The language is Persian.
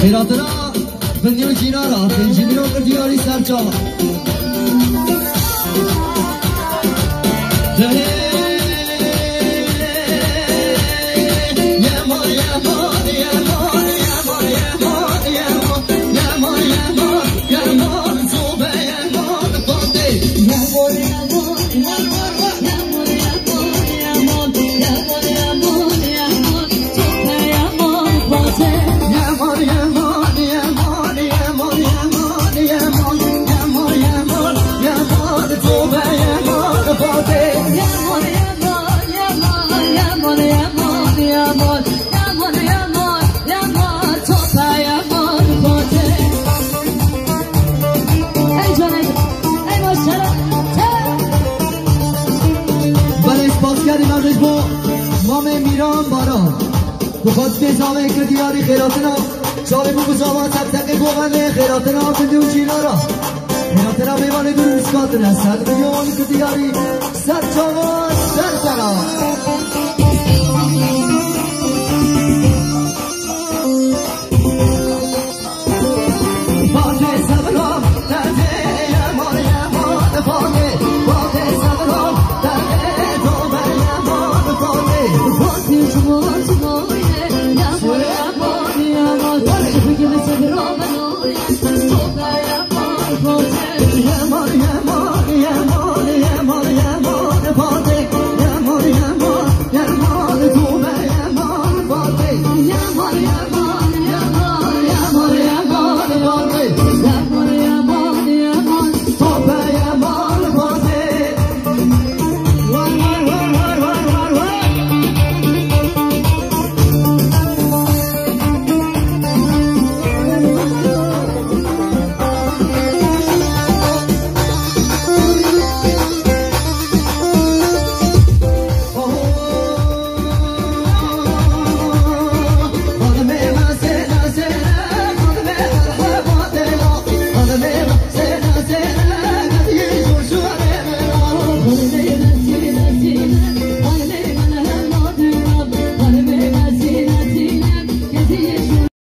خیراتنا بندیو جینارا بنجیمی رو کردیاری سرچا بخواد که جامعه که دیاری خیراتنا شاله بو بزاوان تک بوغنه خیراتنا بندیو جینارا خیراتنا بیوانه دور مسکاتنا سر بیوان که دیاری سر چاوان سر چاوان باده سبرام درده یمان یمان باده باده سبرام درده دوبر یمان باده باده شما